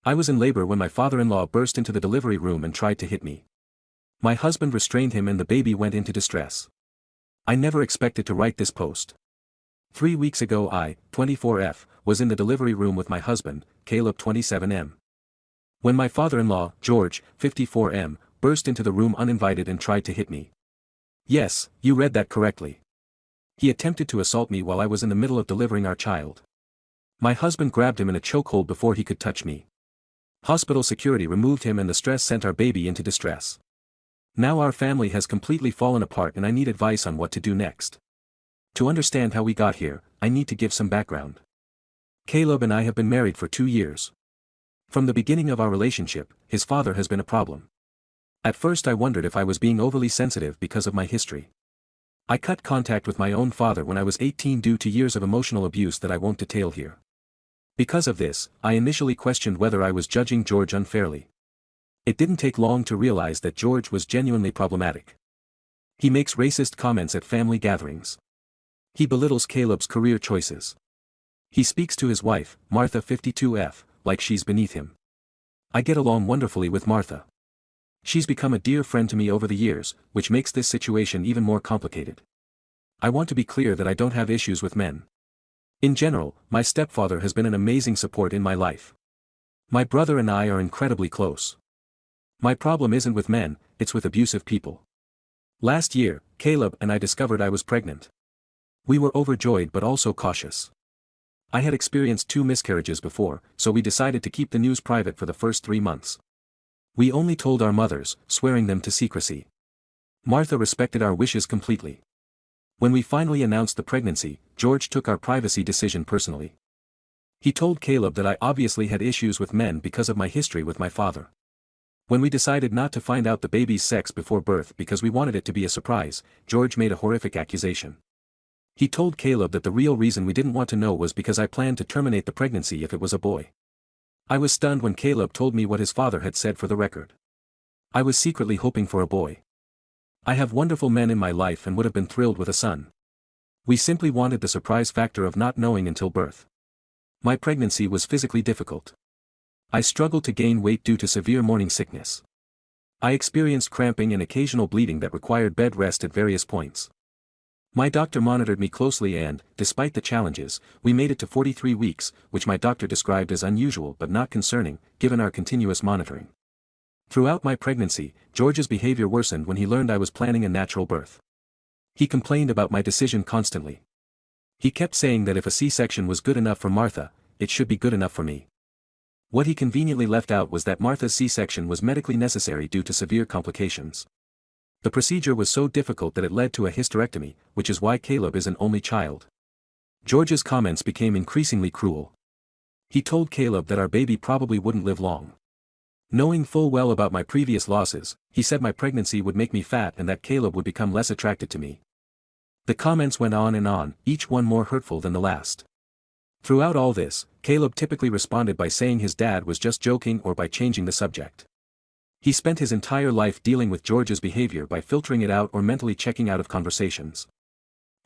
I was in labor when my father-in-law burst into the delivery room and tried to hit me. My husband restrained him and the baby went into distress. I never expected to write this post. 3 weeks ago I, 24F, was in the delivery room with my husband, Caleb 27M. When my father-in-law, George, 54M, burst into the room uninvited and tried to hit me. Yes, you read that correctly. He attempted to assault me while I was in the middle of delivering our child. My husband grabbed him in a chokehold before he could touch me. Hospital security removed him and the stress sent our baby into distress. Now our family has completely fallen apart and I need advice on what to do next. To understand how we got here, I need to give some background. Caleb and I have been married for 2 years. From the beginning of our relationship, his father has been a problem. At first I wondered if I was being overly sensitive because of my history. I cut contact with my own father when I was 18 due to years of emotional abuse that I won't detail here. Because of this, I initially questioned whether I was judging George unfairly. It didn't take long to realize that George was genuinely problematic. He makes racist comments at family gatherings. He belittles Caleb's career choices. He speaks to his wife, Martha 52F, like she's beneath him. I get along wonderfully with Martha. She's become a dear friend to me over the years, which makes this situation even more complicated. I want to be clear that I don't have issues with men. In general, my stepfather has been an amazing support in my life. My brother and I are incredibly close. My problem isn't with men, it's with abusive people. Last year, Caleb and I discovered I was pregnant. We were overjoyed but also cautious. I had experienced 2 miscarriages before, so we decided to keep the news private for the first 3 months. We only told our mothers, swearing them to secrecy. Martha respected our wishes completely. When we finally announced the pregnancy, George took our privacy decision personally. He told Caleb that I obviously had issues with men because of my history with my father. When we decided not to find out the baby's sex before birth because we wanted it to be a surprise, George made a horrific accusation. He told Caleb that the real reason we didn't want to know was because I planned to terminate the pregnancy if it was a boy. I was stunned when Caleb told me what his father had said for the record. I was secretly hoping for a boy. I have wonderful men in my life and would have been thrilled with a son. We simply wanted the surprise factor of not knowing until birth. My pregnancy was physically difficult. I struggled to gain weight due to severe morning sickness. I experienced cramping and occasional bleeding that required bed rest at various points. My doctor monitored me closely and, despite the challenges, we made it to 43 weeks, which my doctor described as unusual but not concerning, given our continuous monitoring. Throughout my pregnancy, George's behavior worsened when he learned I was planning a natural birth. He complained about my decision constantly. He kept saying that if a C-section was good enough for Martha, it should be good enough for me. What he conveniently left out was that Martha's C-section was medically necessary due to severe complications. The procedure was so difficult that it led to a hysterectomy, which is why Caleb is an only child. George's comments became increasingly cruel. He told Caleb that our baby probably wouldn't live long. Knowing full well about my previous losses, he said my pregnancy would make me fat and that Caleb would become less attracted to me. The comments went on and on, each one more hurtful than the last. Throughout all this, Caleb typically responded by saying his dad was just joking or by changing the subject. He spent his entire life dealing with George's behavior by filtering it out or mentally checking out of conversations.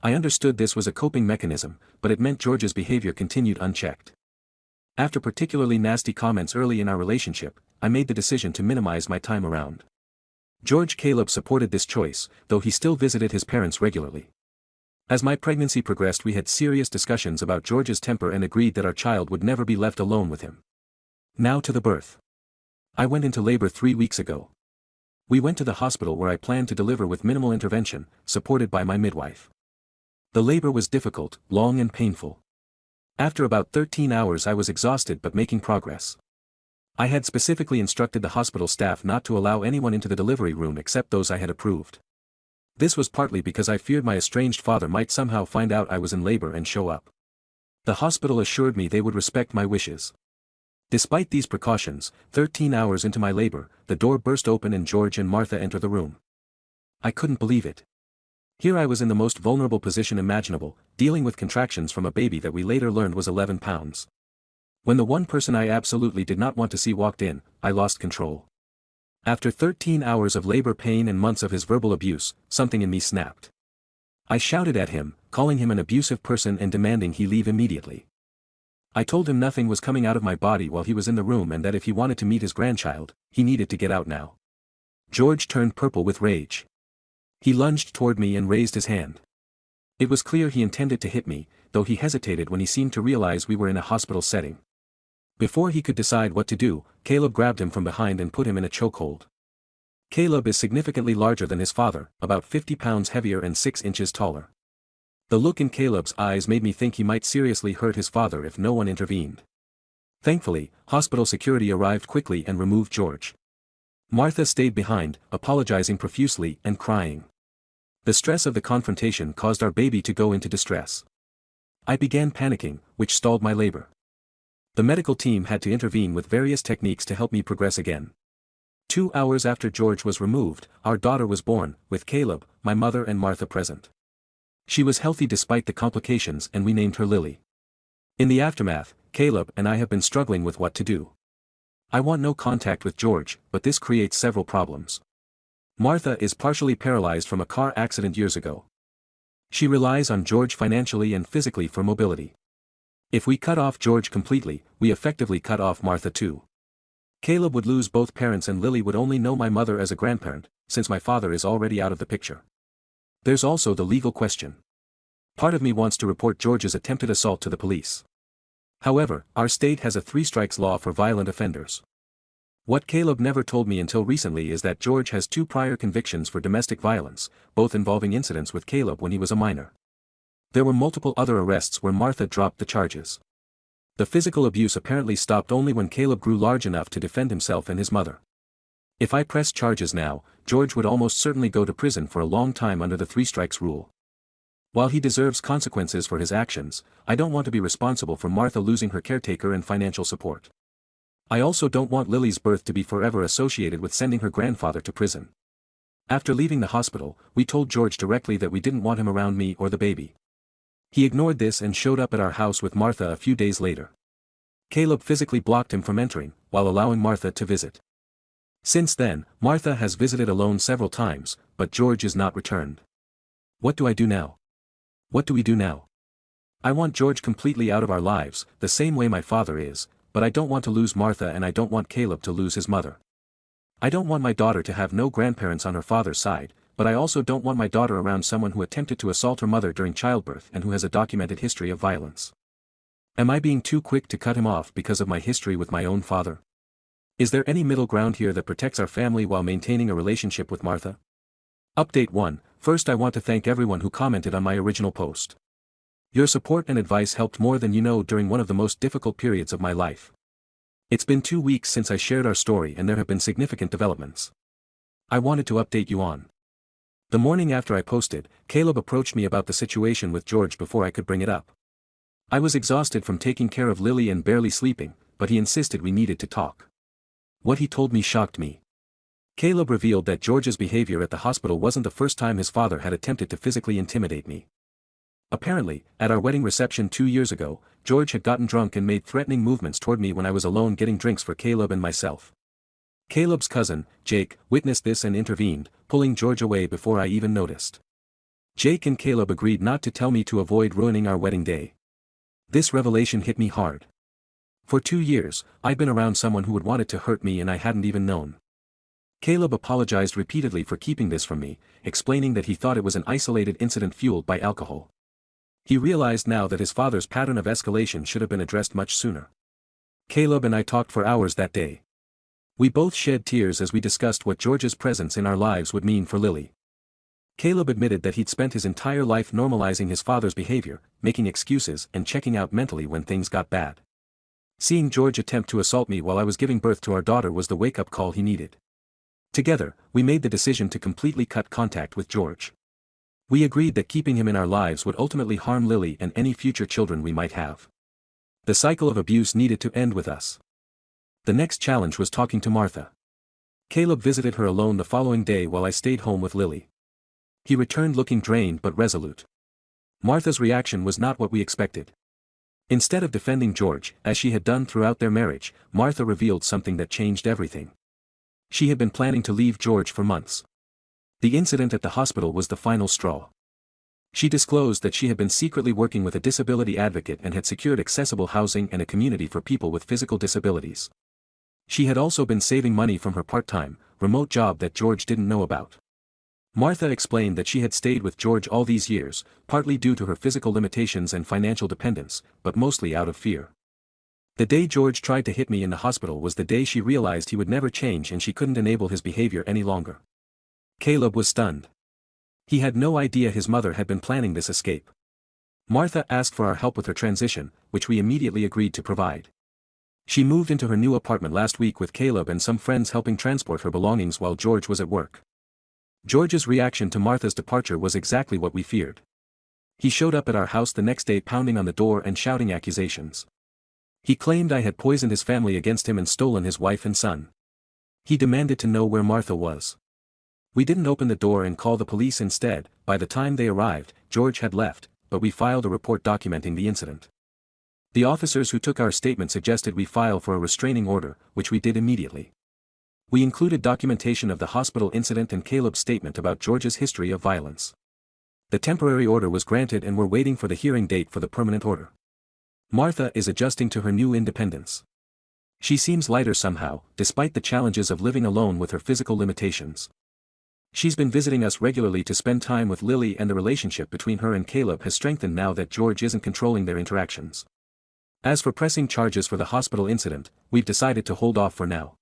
I understood this was a coping mechanism, but it meant George's behavior continued unchecked. After particularly nasty comments early in our relationship, I made the decision to minimize my time around. Caleb supported this choice, though he still visited his parents regularly. As my pregnancy progressed, we had serious discussions about George's temper and agreed that our child would never be left alone with him. Now to the birth. I went into labor 3 weeks ago. We went to the hospital where I planned to deliver with minimal intervention, supported by my midwife. The labor was difficult, long and painful. After about 13 hours I was exhausted but making progress. I had specifically instructed the hospital staff not to allow anyone into the delivery room except those I had approved. This was partly because I feared my estranged father might somehow find out I was in labor and show up. The hospital assured me they would respect my wishes. Despite these precautions, 13 hours into my labor, the door burst open and George and Martha enter the room. I couldn't believe it. Here I was in the most vulnerable position imaginable, dealing with contractions from a baby that we later learned was 11 pounds. When the one person I absolutely did not want to see walked in, I lost control. After 13 hours of labor pain and months of his verbal abuse, something in me snapped. I shouted at him, calling him an abusive person and demanding he leave immediately. I told him nothing was coming out of my body while he was in the room and that if he wanted to meet his grandchild, he needed to get out now. George turned purple with rage. He lunged toward me and raised his hand. It was clear he intended to hit me, though he hesitated when he seemed to realize we were in a hospital setting. Before he could decide what to do, Caleb grabbed him from behind and put him in a chokehold. Caleb is significantly larger than his father, about 50 pounds heavier and 6 inches taller. The look in Caleb's eyes made me think he might seriously hurt his father if no one intervened. Thankfully, hospital security arrived quickly and removed George. Martha stayed behind, apologizing profusely and crying. The stress of the confrontation caused our baby to go into distress. I began panicking, which stalled my labor. The medical team had to intervene with various techniques to help me progress again. 2 hours after George was removed, our daughter was born, with Caleb, my mother and Martha present. She was healthy despite the complications and we named her Lily. In the aftermath, Caleb and I have been struggling with what to do. I want no contact with George, but this creates several problems. Martha is partially paralyzed from a car accident years ago. She relies on George financially and physically for mobility. If we cut off George completely, we effectively cut off Martha too. Caleb would lose both parents and Lily would only know my mother as a grandparent, since my father is already out of the picture. There's also the legal question. Part of me wants to report George's attempted assault to the police. However, our state has a 3 strikes law for violent offenders. What Caleb never told me until recently is that George has 2 prior convictions for domestic violence, both involving incidents with Caleb when he was a minor. There were multiple other arrests where Martha dropped the charges. The physical abuse apparently stopped only when Caleb grew large enough to defend himself and his mother. If I pressed charges now, George would almost certainly go to prison for a long time under the 3 strikes rule. While he deserves consequences for his actions, I don't want to be responsible for Martha losing her caretaker and financial support. I also don't want Lily's birth to be forever associated with sending her grandfather to prison. After leaving the hospital, we told George directly that we didn't want him around me or the baby. He ignored this and showed up at our house with Martha a few days later. Caleb physically blocked him from entering, while allowing Martha to visit. Since then, Martha has visited alone several times, but George is not returned. What do I do now? What do we do now? I want George completely out of our lives, the same way my father is, but I don't want to lose Martha and I don't want Caleb to lose his mother. I don't want my daughter to have no grandparents on her father's side, but I also don't want my daughter around someone who attempted to assault her mother during childbirth and who has a documented history of violence. Am I being too quick to cut him off because of my history with my own father? Is there any middle ground here that protects our family while maintaining a relationship with Martha? Update 1. First, I want to thank everyone who commented on my original post. Your support and advice helped more than you know during one of the most difficult periods of my life. It's been 2 weeks since I shared our story and there have been significant developments. I wanted to update you on. The morning after I posted, Caleb approached me about the situation with George before I could bring it up. I was exhausted from taking care of Lily and barely sleeping, but he insisted we needed to talk. What he told me shocked me. Caleb revealed that George's behavior at the hospital wasn't the first time his father had attempted to physically intimidate me. Apparently, at our wedding reception 2 years ago, George had gotten drunk and made threatening movements toward me when I was alone getting drinks for Caleb and myself. Caleb's cousin, Jake, witnessed this and intervened, pulling George away before I even noticed. Jake and Caleb agreed not to tell me to avoid ruining our wedding day. This revelation hit me hard. For 2 years, I'd been around someone who had wanted to hurt me and I hadn't even known. Caleb apologized repeatedly for keeping this from me, explaining that he thought it was an isolated incident fueled by alcohol. He realized now that his father's pattern of escalation should have been addressed much sooner. Caleb and I talked for hours that day. We both shed tears as we discussed what George's presence in our lives would mean for Lily. Caleb admitted that he'd spent his entire life normalizing his father's behavior, making excuses and checking out mentally when things got bad. Seeing George attempt to assault me while I was giving birth to our daughter was the wake-up call he needed. Together, we made the decision to completely cut contact with George. We agreed that keeping him in our lives would ultimately harm Lily and any future children we might have. The cycle of abuse needed to end with us. The next challenge was talking to Martha. Caleb visited her alone the following day while I stayed home with Lily. He returned looking drained but resolute. Martha's reaction was not what we expected. Instead of defending George, as she had done throughout their marriage, Martha revealed something that changed everything. She had been planning to leave George for months. The incident at the hospital was the final straw. She disclosed that she had been secretly working with a disability advocate and had secured accessible housing and a community for people with physical disabilities. She had also been saving money from her part-time, remote job that George didn't know about. Martha explained that she had stayed with George all these years, partly due to her physical limitations and financial dependence, but mostly out of fear. The day George tried to hit me in the hospital was the day she realized he would never change and she couldn't enable his behavior any longer. Caleb was stunned. He had no idea his mother had been planning this escape. Martha asked for our help with her transition, which we immediately agreed to provide. She moved into her new apartment last week with Caleb and some friends helping transport her belongings while George was at work. George's reaction to Martha's departure was exactly what we feared. He showed up at our house the next day pounding on the door and shouting accusations. He claimed I had poisoned his family against him and stolen his wife and son. He demanded to know where Martha was. We didn't open the door and call the police instead. By the time they arrived, George had left, but we filed a report documenting the incident. The officers who took our statement suggested we file for a restraining order, which we did immediately. We included documentation of the hospital incident and Caleb's statement about George's history of violence. The temporary order was granted and we're waiting for the hearing date for the permanent order. Martha is adjusting to her new independence. She seems lighter somehow, despite the challenges of living alone with her physical limitations. She's been visiting us regularly to spend time with Lily, and the relationship between her and Caleb has strengthened now that George isn't controlling their interactions. As for pressing charges for the hospital incident, we've decided to hold off for now.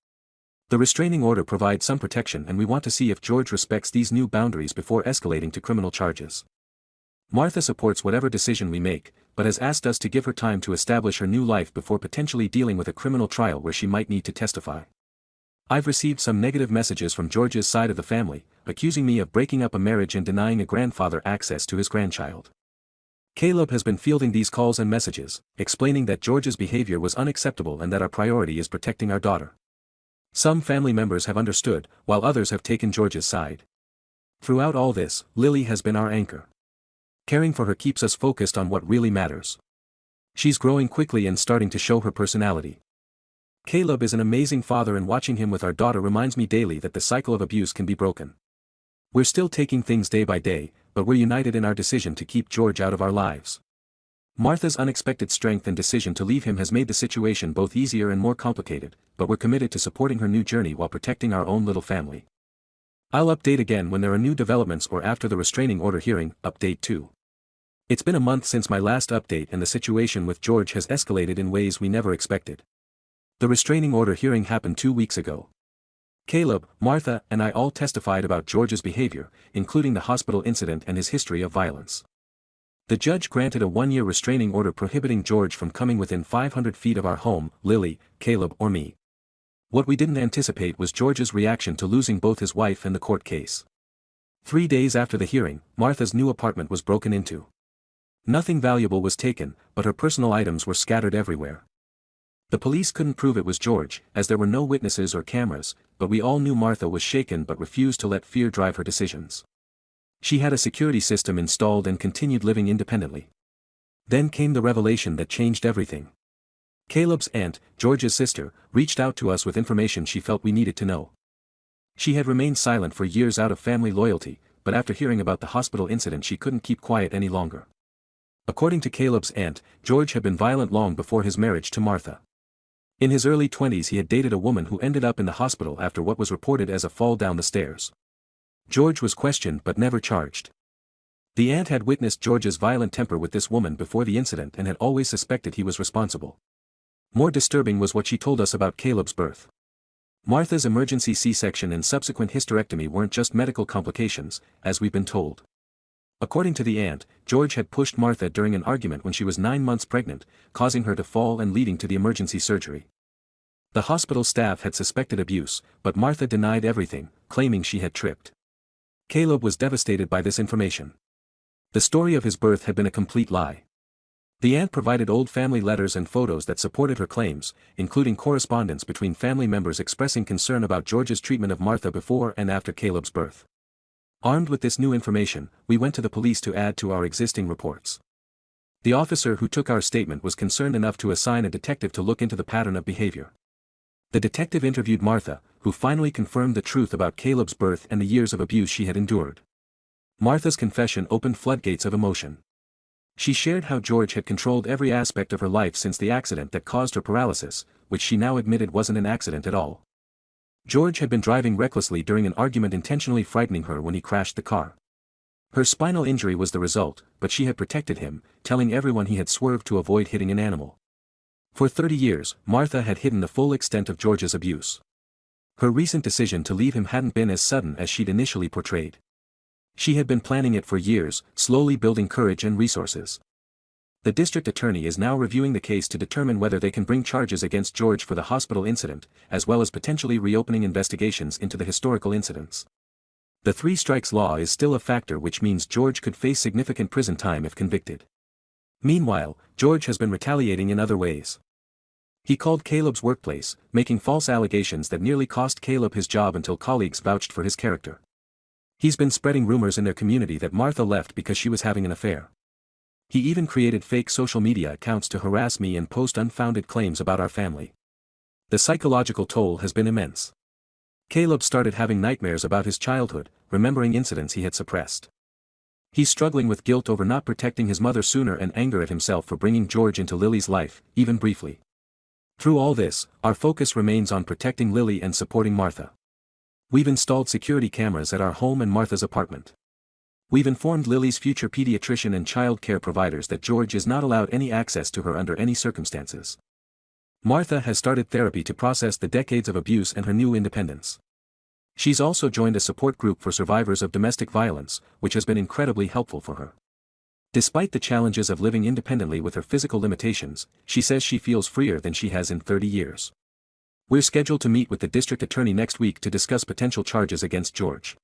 The restraining order provides some protection and we want to see if George respects these new boundaries before escalating to criminal charges. Martha supports whatever decision we make, but has asked us to give her time to establish her new life before potentially dealing with a criminal trial where she might need to testify. I've received some negative messages from George's side of the family, accusing me of breaking up a marriage and denying a grandfather access to his grandchild. Caleb has been fielding these calls and messages, explaining that George's behavior was unacceptable and that our priority is protecting our daughter. Some family members have understood, while others have taken George's side. Throughout all this, Lily has been our anchor. Caring for her keeps us focused on what really matters. She's growing quickly and starting to show her personality. Caleb is an amazing father and watching him with our daughter reminds me daily that the cycle of abuse can be broken. We're still taking things day by day, but we're united in our decision to keep George out of our lives. Martha's unexpected strength and decision to leave him has made the situation both easier and more complicated, but we're committed to supporting her new journey while protecting our own little family. I'll update again when there are new developments or after the restraining order hearing. Update 2. It's been a month since my last update and the situation with George has escalated in ways we never expected. The restraining order hearing happened 2 weeks ago. Caleb, Martha, and I all testified about George's behavior, including the hospital incident and his history of violence. The judge granted a 1-year restraining order prohibiting George from coming within 500 feet of our home, Lily, Caleb, or me. What we didn't anticipate was George's reaction to losing both his wife and the court case. 3 days after the hearing, Martha's new apartment was broken into. Nothing valuable was taken, but her personal items were scattered everywhere. The police couldn't prove it was George, as there were no witnesses or cameras, but we all knew Martha was shaken but refused to let fear drive her decisions. She had a security system installed and continued living independently. Then came the revelation that changed everything. Caleb's aunt, George's sister, reached out to us with information she felt we needed to know. She had remained silent for years out of family loyalty, but after hearing about the hospital incident she couldn't keep quiet any longer. According to Caleb's aunt, George had been violent long before his marriage to Martha. In his early 20s he had dated a woman who ended up in the hospital after what was reported as a fall down the stairs. George was questioned but never charged. The aunt had witnessed George's violent temper with this woman before the incident and had always suspected he was responsible. More disturbing was what she told us about Caleb's birth. Martha's emergency C-section and subsequent hysterectomy weren't just medical complications, as we've been told. According to the aunt, George had pushed Martha during an argument when she was 9 months pregnant, causing her to fall and leading to the emergency surgery. The hospital staff had suspected abuse, but Martha denied everything, claiming she had tripped. Caleb was devastated by this information. The story of his birth had been a complete lie. The aunt provided old family letters and photos that supported her claims, including correspondence between family members expressing concern about George's treatment of Martha before and after Caleb's birth. Armed with this new information, we went to the police to add to our existing reports. The officer who took our statement was concerned enough to assign a detective to look into the pattern of behavior. The detective interviewed Martha, who finally confirmed the truth about Caleb's birth and the years of abuse she had endured. Martha's confession opened floodgates of emotion. She shared how George had controlled every aspect of her life since the accident that caused her paralysis, which she now admitted wasn't an accident at all. George had been driving recklessly during an argument, intentionally frightening her when he crashed the car. Her spinal injury was the result, but she had protected him, telling everyone he had swerved to avoid hitting an animal. For 30 years, Martha had hidden the full extent of George's abuse. Her recent decision to leave him hadn't been as sudden as she'd initially portrayed. She had been planning it for years, slowly building courage and resources. The district attorney is now reviewing the case to determine whether they can bring charges against George for the hospital incident, as well as potentially reopening investigations into the historical incidents. The three strikes law is still a factor, which means George could face significant prison time if convicted. Meanwhile, George has been retaliating in other ways. He called Caleb's workplace, making false allegations that nearly cost Caleb his job until colleagues vouched for his character. He's been spreading rumors in their community that Martha left because she was having an affair. He even created fake social media accounts to harass me and post unfounded claims about our family. The psychological toll has been immense. Caleb started having nightmares about his childhood, remembering incidents he had suppressed. He's struggling with guilt over not protecting his mother sooner and anger at himself for bringing George into Lily's life, even briefly. Through all this, our focus remains on protecting Lily and supporting Martha. We've installed security cameras at our home and Martha's apartment. We've informed Lily's future pediatrician and child care providers that George is not allowed any access to her under any circumstances. Martha has started therapy to process the decades of abuse and her new independence. She's also joined a support group for survivors of domestic violence, which has been incredibly helpful for her. Despite the challenges of living independently with her physical limitations, she says she feels freer than she has in 30 years. We're scheduled to meet with the district attorney next week to discuss potential charges against George.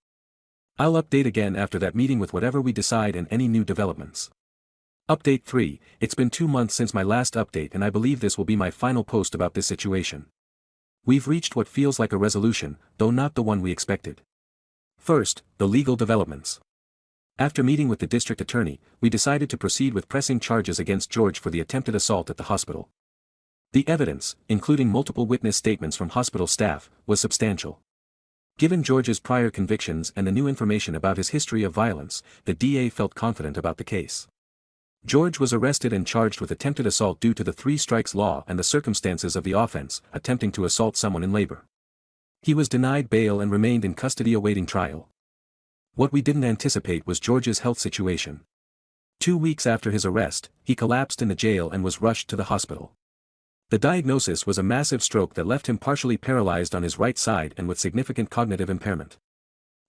I'll update again after that meeting with whatever we decide and any new developments. Update 3, it's been 2 months since my last update and I believe this will be my final post about this situation. We've reached what feels like a resolution, though not the one we expected. First, the legal developments. After meeting with the district attorney, we decided to proceed with pressing charges against George for the attempted assault at the hospital. The evidence, including multiple witness statements from hospital staff, was substantial. Given George's prior convictions and the new information about his history of violence, the DA felt confident about the case. George was arrested and charged with attempted assault due to the three strikes law and the circumstances of the offense, attempting to assault someone in labor. He was denied bail and remained in custody awaiting trial. What we didn't anticipate was George's health situation. 2 weeks after his arrest, he collapsed in the jail and was rushed to the hospital. The diagnosis was a massive stroke that left him partially paralyzed on his right side and with significant cognitive impairment.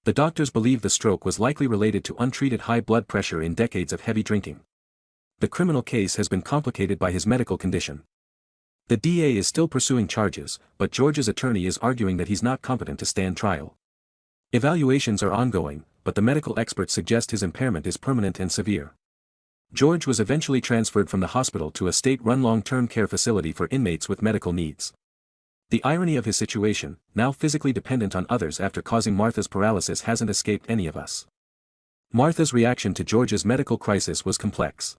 The doctors believe the stroke was likely related to untreated high blood pressure in decades of heavy drinking. The criminal case has been complicated by his medical condition. The DA is still pursuing charges, but George's attorney is arguing that he's not competent to stand trial. Evaluations are ongoing, but the medical experts suggest his impairment is permanent and severe. George was eventually transferred from the hospital to a state-run long-term care facility for inmates with medical needs. The irony of his situation, now physically dependent on others after causing Martha's paralysis, hasn't escaped any of us. Martha's reaction to George's medical crisis was complex.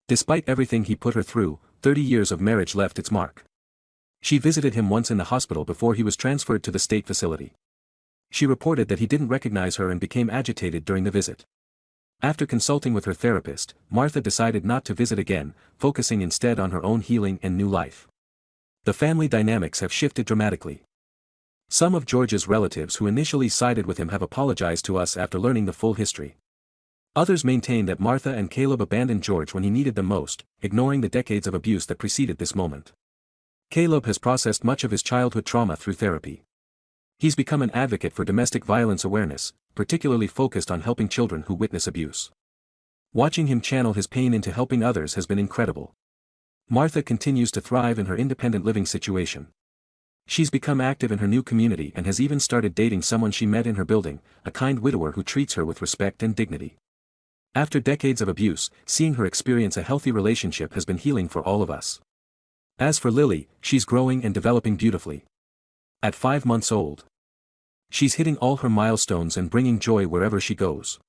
Despite everything he put her through, 30 years of marriage left its mark. She visited him once in the hospital before he was transferred to the state facility. She reported that he didn't recognize her and became agitated during the visit. After consulting with her therapist, Martha decided not to visit again, focusing instead on her own healing and new life. The family dynamics have shifted dramatically. Some of George's relatives who initially sided with him have apologized to us after learning the full history. Others maintain that Martha and Caleb abandoned George when he needed them most, ignoring the decades of abuse that preceded this moment. Caleb has processed much of his childhood trauma through therapy. He's become an advocate for domestic violence awareness, particularly focused on helping children who witness abuse. Watching him channel his pain into helping others has been incredible. Martha continues to thrive in her independent living situation. She's become active in her new community and has even started dating someone she met in her building, a kind widower who treats her with respect and dignity. After decades of abuse, seeing her experience a healthy relationship has been healing for all of us. As for Lily, she's growing and developing beautifully. At 5 months old, she's hitting all her milestones and bringing joy wherever she goes.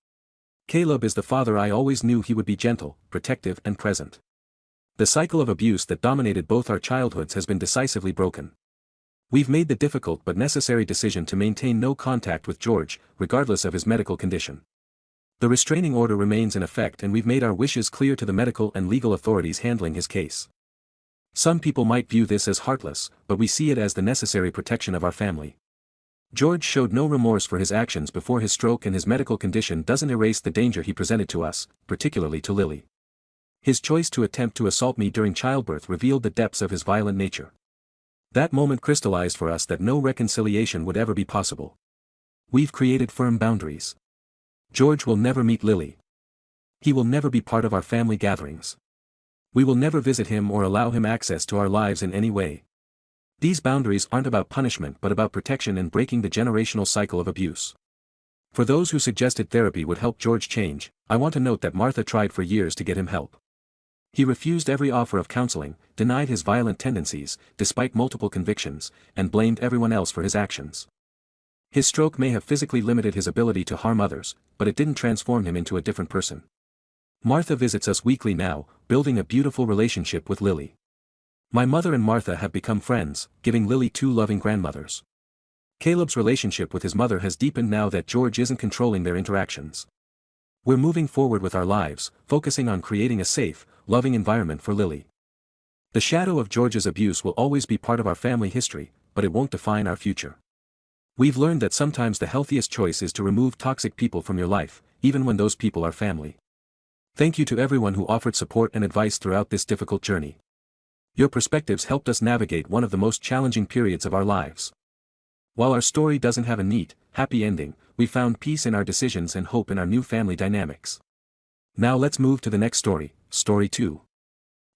Caleb is the father I always knew he would be: gentle, protective and present. The cycle of abuse that dominated both our childhoods has been decisively broken. We've made the difficult but necessary decision to maintain no contact with George, regardless of his medical condition. The restraining order remains in effect and we've made our wishes clear to the medical and legal authorities handling his case. Some people might view this as heartless, but we see it as the necessary protection of our family. George showed no remorse for his actions before his stroke, and his medical condition doesn't erase the danger he presented to us, particularly to Lily. His choice to attempt to assault me during childbirth revealed the depths of his violent nature. That moment crystallized for us that no reconciliation would ever be possible. We've created firm boundaries. George will never meet Lily. He will never be part of our family gatherings. We will never visit him or allow him access to our lives in any way. These boundaries aren't about punishment but about protection and breaking the generational cycle of abuse. For those who suggested therapy would help George change, I want to note that Martha tried for years to get him help. He refused every offer of counseling, denied his violent tendencies, despite multiple convictions, and blamed everyone else for his actions. His stroke may have physically limited his ability to harm others, but it didn't transform him into a different person. Martha visits us weekly now, building a beautiful relationship with Lily. My mother and Martha have become friends, giving Lily 2 loving grandmothers. Caleb's relationship with his mother has deepened now that George isn't controlling their interactions. We're moving forward with our lives, focusing on creating a safe, loving environment for Lily. The shadow of George's abuse will always be part of our family history, but it won't define our future. We've learned that sometimes the healthiest choice is to remove toxic people from your life, even when those people are family. Thank you to everyone who offered support and advice throughout this difficult journey. Your perspectives helped us navigate one of the most challenging periods of our lives. While our story doesn't have a neat, happy ending, we found peace in our decisions and hope in our new family dynamics. Now let's move to the next story, Story 2.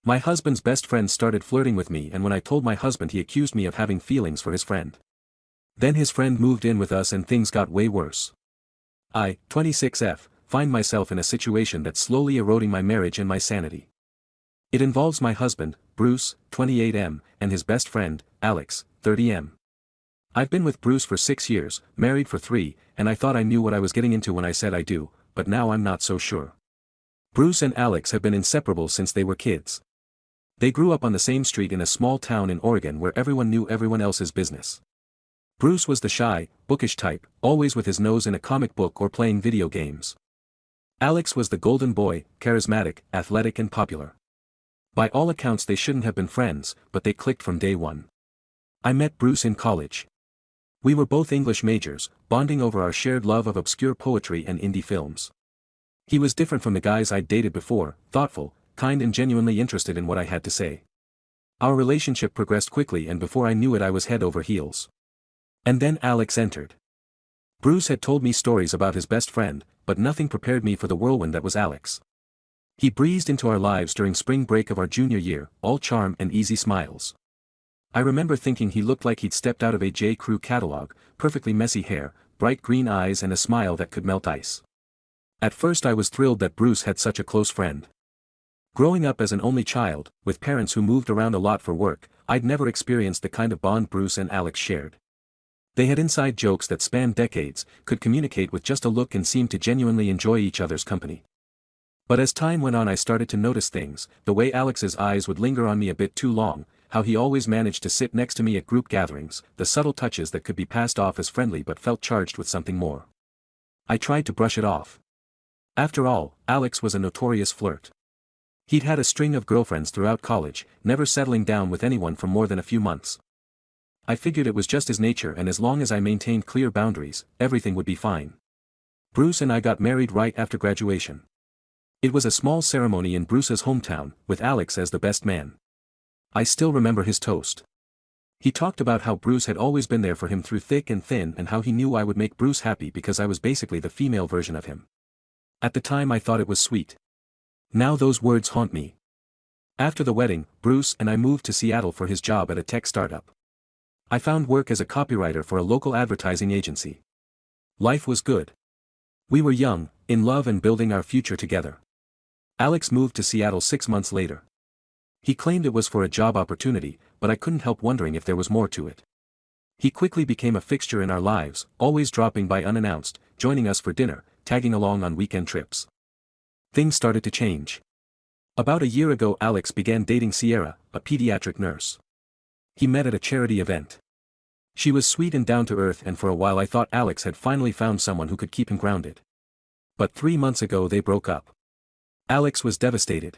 My husband's best friend started flirting with me, and when I told my husband, he accused me of having feelings for his friend. Then his friend moved in with us and things got way worse. I, 26F, find myself in a situation that's slowly eroding my marriage and my sanity. It involves my husband, Bruce, 28M, and his best friend, Alex, 30M. I've been with Bruce for 6 years, married for 3, and I thought I knew what I was getting into when I said I do, but now I'm not so sure. Bruce and Alex have been inseparable since they were kids. They grew up on the same street in a small town in Oregon where everyone knew everyone else's business. Bruce was the shy, bookish type, always with his nose in a comic book or playing video games. Alex was the golden boy, charismatic, athletic and popular. By all accounts they shouldn't have been friends, but they clicked from day one. I met Bruce in college. We were both English majors, bonding over our shared love of obscure poetry and indie films. He was different from the guys I'd dated before, thoughtful, kind and genuinely interested in what I had to say. Our relationship progressed quickly, and before I knew it I was head over heels. And then Alex entered. Bruce had told me stories about his best friend, but nothing prepared me for the whirlwind that was Alex. He breezed into our lives during spring break of our junior year, all charm and easy smiles. I remember thinking he looked like he'd stepped out of a J. Crew catalog, perfectly messy hair, bright green eyes and a smile that could melt ice. At first I was thrilled that Bruce had such a close friend. Growing up as an only child, with parents who moved around a lot for work, I'd never experienced the kind of bond Bruce and Alex shared. They had inside jokes that spanned decades, could communicate with just a look and seemed to genuinely enjoy each other's company. But as time went on I started to notice things, the way Alex's eyes would linger on me a bit too long, how he always managed to sit next to me at group gatherings, the subtle touches that could be passed off as friendly but felt charged with something more. I tried to brush it off. After all, Alex was a notorious flirt. He'd had a string of girlfriends throughout college, never settling down with anyone for more than a few months. I figured it was just his nature, and as long as I maintained clear boundaries, everything would be fine. Bruce and I got married right after graduation. It was a small ceremony in Bruce's hometown, with Alex as the best man. I still remember his toast. He talked about how Bruce had always been there for him through thick and thin, and how he knew I would make Bruce happy because I was basically the female version of him. At the time I thought it was sweet. Now those words haunt me. After the wedding, Bruce and I moved to Seattle for his job at a tech startup. I found work as a copywriter for a local advertising agency. Life was good. We were young, in love and building our future together. Alex moved to Seattle 6 months later. He claimed it was for a job opportunity, but I couldn't help wondering if there was more to it. He quickly became a fixture in our lives, always dropping by unannounced, joining us for dinner, tagging along on weekend trips. Things started to change. About a year ago Alex began dating Sierra, a pediatric nurse. He met at a charity event. She was sweet and down to earth, and for a while I thought Alex had finally found someone who could keep him grounded. But 3 months ago they broke up. Alex was devastated.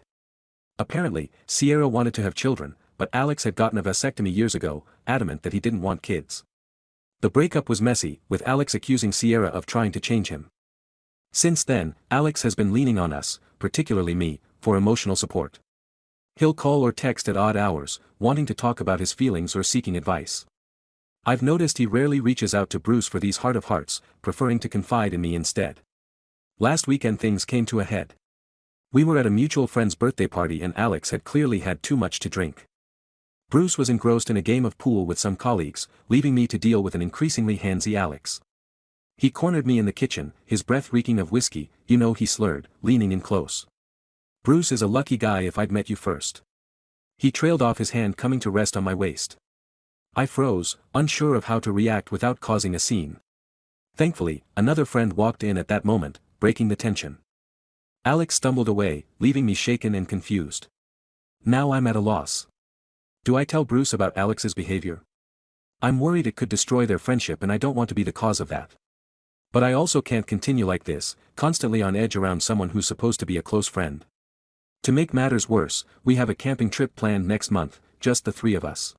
Apparently, Sierra wanted to have children, but Alex had gotten a vasectomy years ago, adamant that he didn't want kids. The breakup was messy, with Alex accusing Sierra of trying to change him. Since then, Alex has been leaning on us, particularly me, for emotional support. He'll call or text at odd hours, wanting to talk about his feelings or seeking advice. I've noticed he rarely reaches out to Bruce for these heart-of-hearts, preferring to confide in me instead. Last weekend things came to a head. We were at a mutual friend's birthday party and Alex had clearly had too much to drink. Bruce was engrossed in a game of pool with some colleagues, leaving me to deal with an increasingly handsy Alex. He cornered me in the kitchen, his breath reeking of whiskey, he slurred, leaning in close. Bruce is a lucky guy if I'd met you first. He trailed off, his hand coming to rest on my waist. I froze, unsure of how to react without causing a scene. Thankfully, another friend walked in at that moment, breaking the tension. Alex stumbled away, leaving me shaken and confused. Now I'm at a loss. Do I tell Bruce about Alex's behavior? I'm worried it could destroy their friendship and I don't want to be the cause of that. But I also can't continue like this, constantly on edge around someone who's supposed to be a close friend. To make matters worse, we have a camping trip planned next month, just the three of us.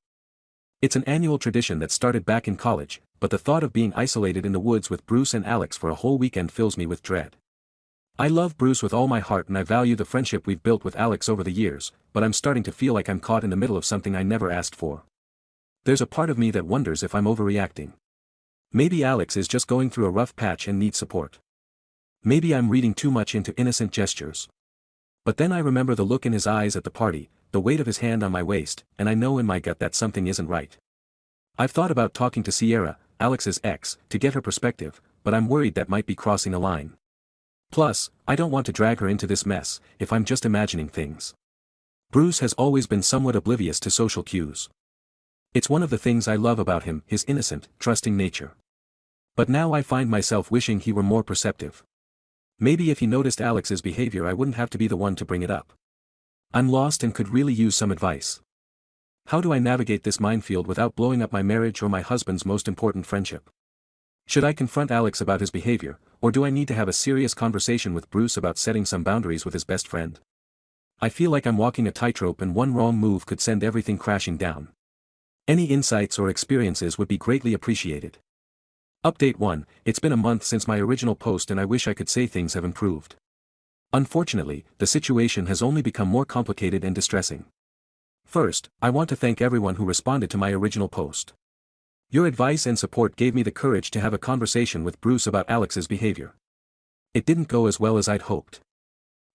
It's an annual tradition that started back in college, but the thought of being isolated in the woods with Bruce and Alex for a whole weekend fills me with dread. I love Bruce with all my heart and I value the friendship we've built with Alex over the years, but I'm starting to feel like I'm caught in the middle of something I never asked for. There's a part of me that wonders if I'm overreacting. Maybe Alex is just going through a rough patch and needs support. Maybe I'm reading too much into innocent gestures. But then I remember the look in his eyes at the party, the weight of his hand on my waist, and I know in my gut that something isn't right. I've thought about talking to Sierra, Alex's ex, to get her perspective, but I'm worried that might be crossing a line. Plus, I don't want to drag her into this mess, if I'm just imagining things. Bruce has always been somewhat oblivious to social cues. It's one of the things I love about him, his innocent, trusting nature. But now I find myself wishing he were more perceptive. Maybe if he noticed Alex's behavior I wouldn't have to be the one to bring it up. I'm lost and could really use some advice. How do I navigate this minefield without blowing up my marriage or my husband's most important friendship? Should I confront Alex about his behavior, or do I need to have a serious conversation with Bruce about setting some boundaries with his best friend? I feel like I'm walking a tightrope and one wrong move could send everything crashing down. Any insights or experiences would be greatly appreciated. Update 1, it's been a month since my original post and I wish I could say things have improved. Unfortunately, the situation has only become more complicated and distressing. First, I want to thank everyone who responded to my original post. Your advice and support gave me the courage to have a conversation with Bruce about Alex's behavior. It didn't go as well as I'd hoped.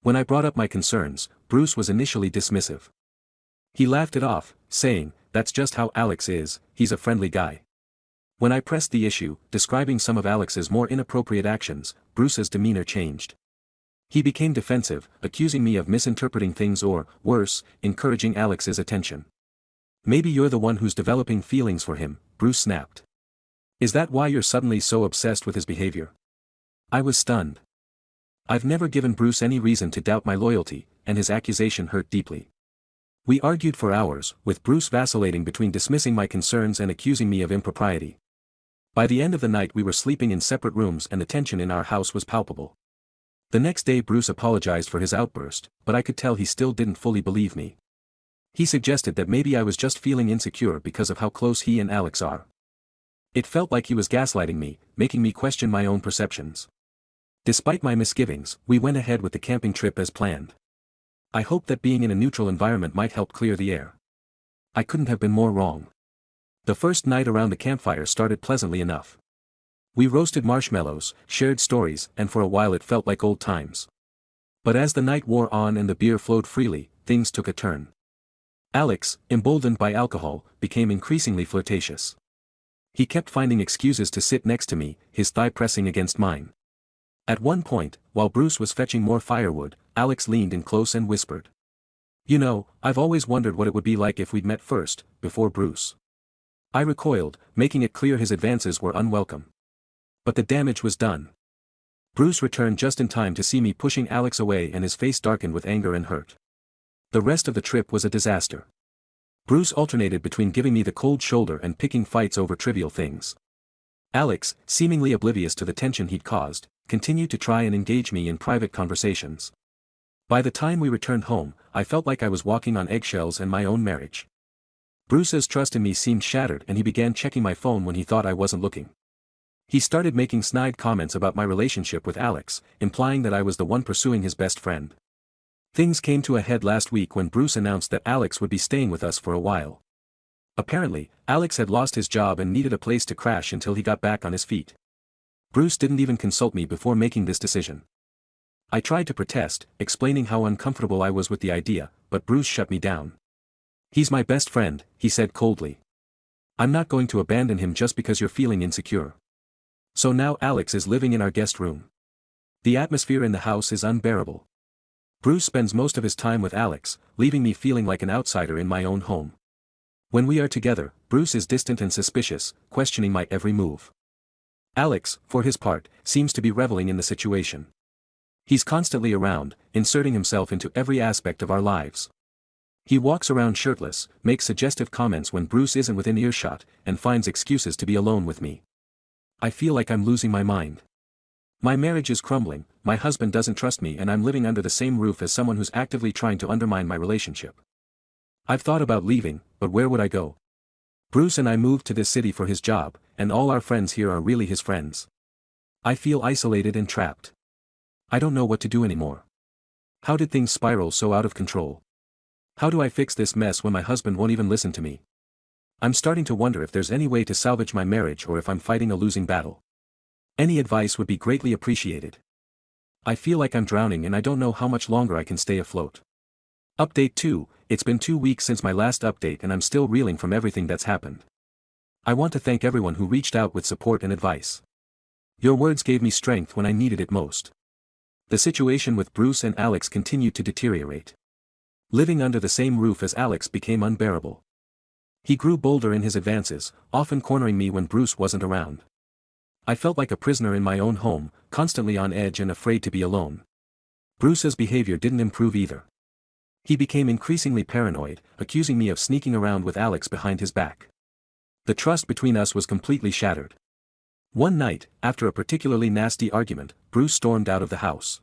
When I brought up my concerns, Bruce was initially dismissive. He laughed it off, saying, "That's just how Alex is, he's a friendly guy." When I pressed the issue, describing some of Alex's more inappropriate actions, Bruce's demeanor changed. He became defensive, accusing me of misinterpreting things or, worse, encouraging Alex's attention. "Maybe you're the one who's developing feelings for him," Bruce snapped. "Is that why you're suddenly so obsessed with his behavior?" I was stunned. I've never given Bruce any reason to doubt my loyalty, and his accusation hurt deeply. We argued for hours, with Bruce vacillating between dismissing my concerns and accusing me of impropriety. By the end of the night we were sleeping in separate rooms and the tension in our house was palpable. The next day Bruce apologized for his outburst, but I could tell he still didn't fully believe me. He suggested that maybe I was just feeling insecure because of how close he and Alex are. It felt like he was gaslighting me, making me question my own perceptions. Despite my misgivings, we went ahead with the camping trip as planned. I hoped that being in a neutral environment might help clear the air. I couldn't have been more wrong. The first night around the campfire started pleasantly enough. We roasted marshmallows, shared stories, and for a while it felt like old times. But as the night wore on and the beer flowed freely, things took a turn. Alex, emboldened by alcohol, became increasingly flirtatious. He kept finding excuses to sit next to me, his thigh pressing against mine. At one point, while Bruce was fetching more firewood, Alex leaned in close and whispered, "You know, I've always wondered what it would be like if we'd met first, before Bruce." I recoiled, making it clear his advances were unwelcome. But the damage was done. Bruce returned just in time to see me pushing Alex away and his face darkened with anger and hurt. The rest of the trip was a disaster. Bruce alternated between giving me the cold shoulder and picking fights over trivial things. Alex, seemingly oblivious to the tension he'd caused, continued to try and engage me in private conversations. By the time we returned home, I felt like I was walking on eggshells in my own marriage. Bruce's trust in me seemed shattered and he began checking my phone when he thought I wasn't looking. He started making snide comments about my relationship with Alex, implying that I was the one pursuing his best friend. Things came to a head last week when Bruce announced that Alex would be staying with us for a while. Apparently, Alex had lost his job and needed a place to crash until he got back on his feet. Bruce didn't even consult me before making this decision. I tried to protest, explaining how uncomfortable I was with the idea, but Bruce shut me down. "He's my best friend," he said coldly. "I'm not going to abandon him just because you're feeling insecure." So now Alex is living in our guest room. The atmosphere in the house is unbearable. Bruce spends most of his time with Alex, leaving me feeling like an outsider in my own home. When we are together, Bruce is distant and suspicious, questioning my every move. Alex, for his part, seems to be reveling in the situation. He's constantly around, inserting himself into every aspect of our lives. He walks around shirtless, makes suggestive comments when Bruce isn't within earshot, and finds excuses to be alone with me. I feel like I'm losing my mind. My marriage is crumbling, my husband doesn't trust me and I'm living under the same roof as someone who's actively trying to undermine my relationship. I've thought about leaving, but where would I go? Bruce and I moved to this city for his job, and all our friends here are really his friends. I feel isolated and trapped. I don't know what to do anymore. How did things spiral so out of control? How do I fix this mess when my husband won't even listen to me? I'm starting to wonder if there's any way to salvage my marriage or if I'm fighting a losing battle. Any advice would be greatly appreciated. I feel like I'm drowning and I don't know how much longer I can stay afloat. Update 2, it's been 2 weeks since my last update and I'm still reeling from everything that's happened. I want to thank everyone who reached out with support and advice. Your words gave me strength when I needed it most. The situation with Bruce and Alex continued to deteriorate. Living under the same roof as Alex became unbearable. He grew bolder in his advances, often cornering me when Bruce wasn't around. I felt like a prisoner in my own home, constantly on edge and afraid to be alone. Bruce's behavior didn't improve either. He became increasingly paranoid, accusing me of sneaking around with Alex behind his back. The trust between us was completely shattered. One night, after a particularly nasty argument, Bruce stormed out of the house.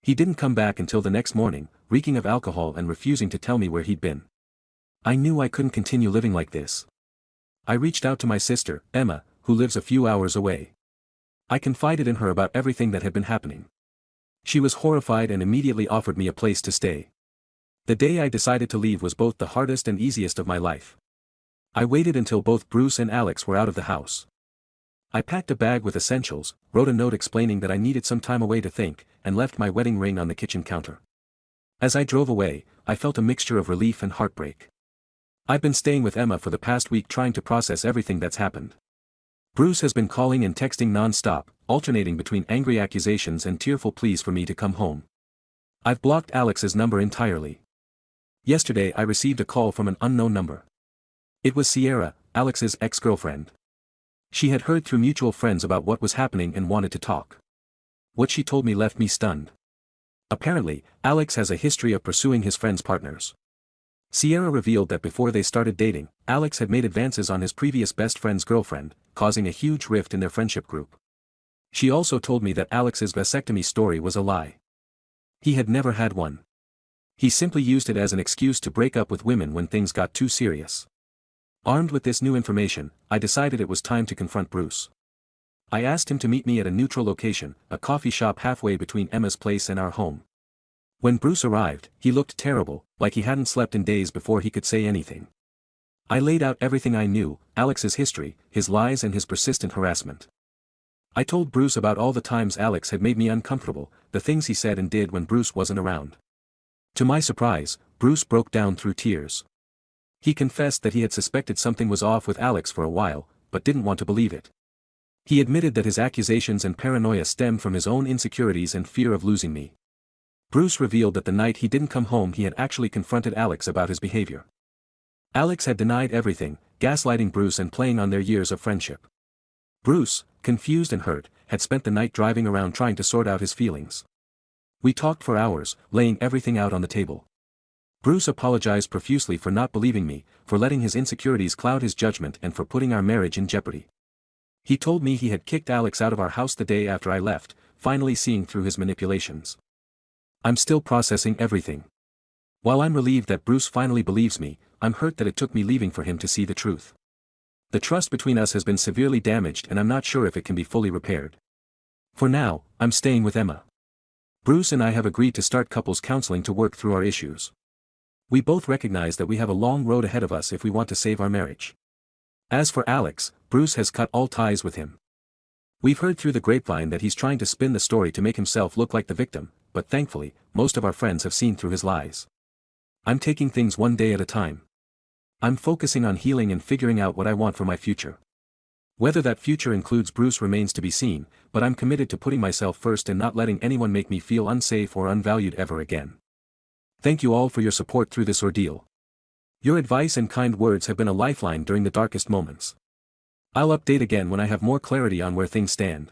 He didn't come back until the next morning, reeking of alcohol and refusing to tell me where he'd been. I knew I couldn't continue living like this. I reached out to my sister, Emma, who lives a few hours away. I confided in her about everything that had been happening. She was horrified and immediately offered me a place to stay. The day I decided to leave was both the hardest and easiest of my life. I waited until both Bruce and Alex were out of the house. I packed a bag with essentials, wrote a note explaining that I needed some time away to think, and left my wedding ring on the kitchen counter. As I drove away, I felt a mixture of relief and heartbreak. I've been staying with Emma for the past week trying to process everything that's happened. Bruce has been calling and texting non-stop, alternating between angry accusations and tearful pleas for me to come home. I've blocked Alex's number entirely. Yesterday I received a call from an unknown number. It was Sierra, Alex's ex-girlfriend. She had heard through mutual friends about what was happening and wanted to talk. What she told me left me stunned. Apparently, Alex has a history of pursuing his friends' partners. Sierra revealed that before they started dating, Alex had made advances on his previous best friend's girlfriend, causing a huge rift in their friendship group. She also told me that Alex's vasectomy story was a lie. He had never had one. He simply used it as an excuse to break up with women when things got too serious. Armed with this new information, I decided it was time to confront Bruce. I asked him to meet me at a neutral location, a coffee shop halfway between Emma's place and our home. When Bruce arrived, he looked terrible, like he hadn't slept in days before he could say anything. I laid out everything I knew, Alex's history, his lies and his persistent harassment. I told Bruce about all the times Alex had made me uncomfortable, the things he said and did when Bruce wasn't around. To my surprise, Bruce broke down through tears. He confessed that he had suspected something was off with Alex for a while, but didn't want to believe it. He admitted that his accusations and paranoia stemmed from his own insecurities and fear of losing me. Bruce revealed that the night he didn't come home he had actually confronted Alex about his behavior. Alex had denied everything, gaslighting Bruce and playing on their years of friendship. Bruce, confused and hurt, had spent the night driving around trying to sort out his feelings. We talked for hours, laying everything out on the table. Bruce apologized profusely for not believing me, for letting his insecurities cloud his judgment and for putting our marriage in jeopardy. He told me he had kicked Alex out of our house the day after I left, finally seeing through his manipulations. I'm still processing everything. While I'm relieved that Bruce finally believes me, I'm hurt that it took me leaving for him to see the truth. The trust between us has been severely damaged and I'm not sure if it can be fully repaired. For now, I'm staying with Emma. Bruce and I have agreed to start couples counseling to work through our issues. We both recognize that we have a long road ahead of us if we want to save our marriage. As for Alex, Bruce has cut all ties with him. We've heard through the grapevine that he's trying to spin the story to make himself look like the victim, but thankfully, most of our friends have seen through his lies. I'm taking things one day at a time. I'm focusing on healing and figuring out what I want for my future. Whether that future includes Bruce remains to be seen, but I'm committed to putting myself first and not letting anyone make me feel unsafe or unvalued ever again. Thank you all for your support through this ordeal. Your advice and kind words have been a lifeline during the darkest moments. I'll update again when I have more clarity on where things stand.